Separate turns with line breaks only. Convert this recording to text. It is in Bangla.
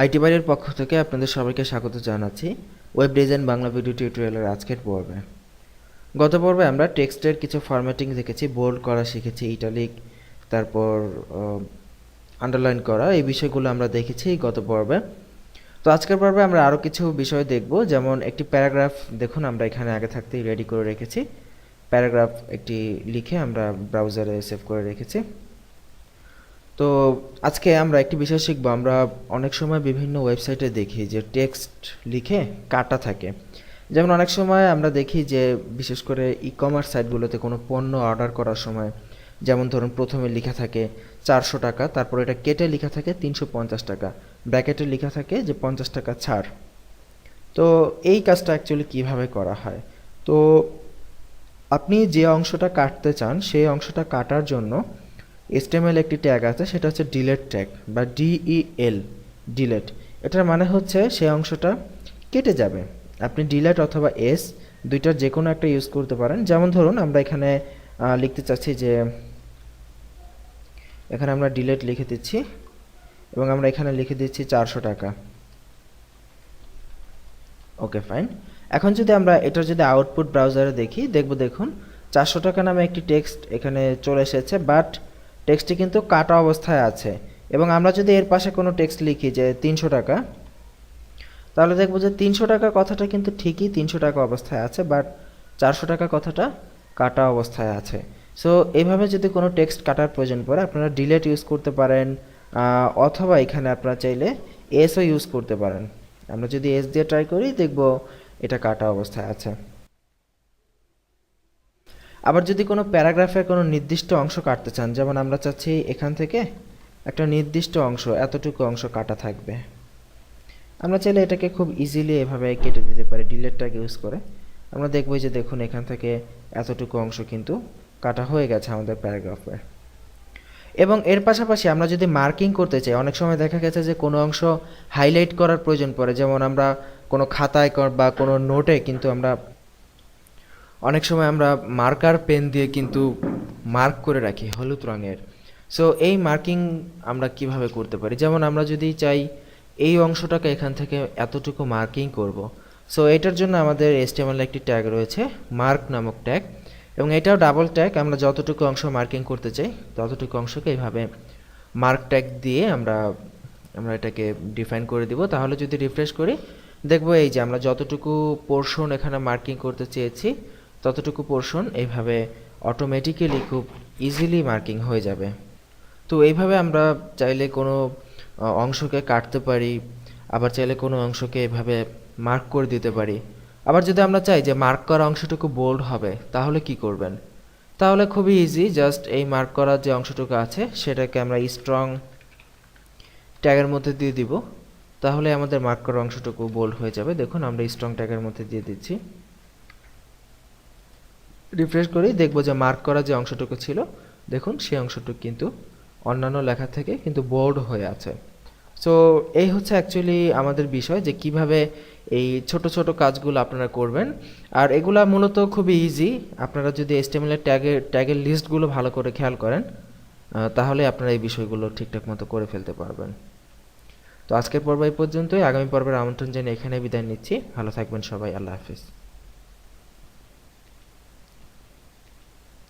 আইটি বাড়ির পক্ষ থেকে আপনাদের সবাইকে স্বাগত জানাচ্ছি ওয়েব ডিজাইন বাংলা ভিডিও টিউটোরিয়ালের আজকের পর্বে। গত পর্বে আমরা টেক্সটের কিছু ফরম্যাটিং দেখেছি, বোল্ড করা শিখেছি, ইটালিক, তারপর আন্ডারলাইন করা, এই বিষয়গুলো আমরা দেখেছি গত পর্বে। তো আজকের পর্বে আমরা আরও কিছু বিষয় দেখব, যেমন একটি প্যারাগ্রাফ দেখুন আমরা এখানে আগে থাকতেই রেডি করে রেখেছি। প্যারাগ্রাফ একটি লিখে আমরা ব্রাউজারে সেভ করে রেখেছি। তো আজকে আমরা একটি বিষয় শিখব। আমরা অনেক সময় বিভিন্ন ওয়েবসাইটে দেখি যে টেক্সট লিখে কাটা থাকে। যেমন অনেক সময় আমরা দেখি যে বিশেষ করে ই কমার্স সাইটগুলোতে কোনো পণ্য অর্ডার করার সময়, যেমন ধরুন প্রথমে লেখা থাকে 400 টাকা, তারপর এটা কেটে লেখা থাকে 350 টাকা, ব্র্যাকেটে লেখা থাকে যে 50 টাকা ছাড়। তো এই কাজটা অ্যাকচুয়ালি কিভাবে করা হয়? তো আপনি যে অংশটা কাটতে চান সেই অংশটা কাটার জন্য HTML একটি ট্যাগ আছে, সেটা হচ্ছে ডিলেট ট্যাগ বা DEL, ডিলেট। এটার মানে হচ্ছে সেই অংশটা কেটে যাবে। আপনি ডিলেট অথবা এস দুইটার যে কোনো একটা ইউজ করতে পারেন। যেমন ধরুন আমরা এখানে লিখতে চাচ্ছি যে, এখানে আমরা ডিলেট লিখে দিচ্ছি এবং আমরা এখানে লিখে দিচ্ছি 400 টাকা। ওকে, ফাইন। এখন যদি আমরা এটার যদি আউটপুট ব্রাউজারে দেখুন 400 টাকা নামে একটি টেক্সট এখানে চলে এসেছে, বাট টেক্সটটি কিন্তু কাটা অবস্থায় আছে। এবং আমরা যদি এর পাশে কোনো টেক্সট লিখি যে 300 টাকা, তাহলে দেখব যে 300 টাকা কথাটা কিন্তু ঠিকই 300 টাকা অবস্থায় আছে, বাট 400 টাকা কথাটা কাটা অবস্থায় আছে। সো এইভাবে যদি কোনো টেক্সট কাটার প্রয়োজন পড়ে আপনারা ডিলেট ইউজ করতে পারেন, অথবা এখানে আপনারা চাইলে এসও ইউজ করতে পারেন। আমরা যদি এস দিয়ে ট্রাই করি দেখব এটা কাটা অবস্থায় আছে। আবার যদি কোনো প্যারাগ্রাফের কোনো নির্দিষ্ট অংশ কাটতে চান, যেমন আমরা চাচ্ছি এখান থেকে একটা নির্দিষ্ট অংশ, এতটুকু অংশ কাটা থাকবে, আমরা চাইলে এটাকে খুব ইজিলি এভাবে কেটে দিতে পারি ডিলেট ট্যাগ ইউজ করে। আমরা দেখব যে দেখুন এখান থেকে এতটুকু অংশ কিন্তু কাটা হয়ে গেছে আমাদের প্যারাগ্রাফে। এবং এর পাশাপাশি আমরা যদি মার্কিং করতে চাই, অনেক সময় দেখা গেছে যে কোনো অংশ হাইলাইট করার প্রয়োজন পড়ে, যেমন আমরা কোনো খাতায় বা কোনো নোটে কিন্তু আমরা অনেক সময় আমরা মার্কার পেন দিয়ে কিন্তু মার্ক করে রাখি হলুদ রঙের। সো এই মার্কিং আমরা কিভাবে করতে পারি? যেমন আমরা যদি চাই এই অংশটাকে এখান থেকে এতটুকু মার্কিং করব, সো এটার জন্য আমাদের HTML একটি ট্যাগ রয়েছে, মার্ক নামক ট্যাগ, এবং এটাও ডাবল ট্যাগ। আমরা যতটুকু অংশ মার্কিং করতে চাই ততটুকু অংশকে এইভাবে মার্ক ট্যাগ দিয়ে আমরা এটাকে ডিফাইন করে দিব। তাহলে যদি রিফ্রেশ করি দেখব এই যে আমরা যতটুকু পোর্শন এখানে মার্কিং করতে চেয়েছি ততটুকু পোর্শন এইভাবে অটোমেটিক্যালি খুব ইজিলি মার্কিং হয়ে যাবে। তো এইভাবে আমরা চাইলে কোনো অংশকে কাটতে পারি, আবার চাইলে কোনো অংশকে এভাবে মার্ক করে দিতে পারি। আবার যদি আমরা চাই যে মার্ক করা অংশটুকু বোল্ড হবে, তাহলে কি করবেন? তাহলে খুবই ইজি, জাস্ট এই মার্ক করা যে অংশটুকু আছে সেটাকে আমরা স্ট্রং ট্যাগের মধ্যে দিয়ে দিব, তাহলে আমাদের মার্ক করা অংশটুকু বোল্ড হয়ে যাবে। দেখুন আমরা স্ট্রং ট্যাগের মধ্যে দিয়ে দিচ্ছি, রিফ্রেশ করি দেখব যে মার্ক করা যে অংশটুকু ছিল দেখুন সেই অংশটুকু কিন্তু অন্যান্য লেখা থেকে কিন্তু বোল্ড হয়ে আছে। সো এই হচ্ছে অ্যাকচুয়ালি আমাদের বিষয় যে কিভাবে এই ছোট ছোট কাজগুলো আপনারা করবেন। আর এগুলা মূলত খুবই ইজি, আপনারা যদি HTML এর ট্যাগের লিস্টগুলো ভালো করে খেয়াল করেন তাহলে আপনারা এই বিষয়গুলো ঠিকঠাক মতো করে ফেলতে পারবেন। তো আজকের পর্ব এই পর্যন্তই, আগামী পর্বের আমন্ত্রণ জানিয়ে এখানে বিদায় নিচ্ছি। ভালো থাকবেন সবাই, আল্লাহ হাফিজ।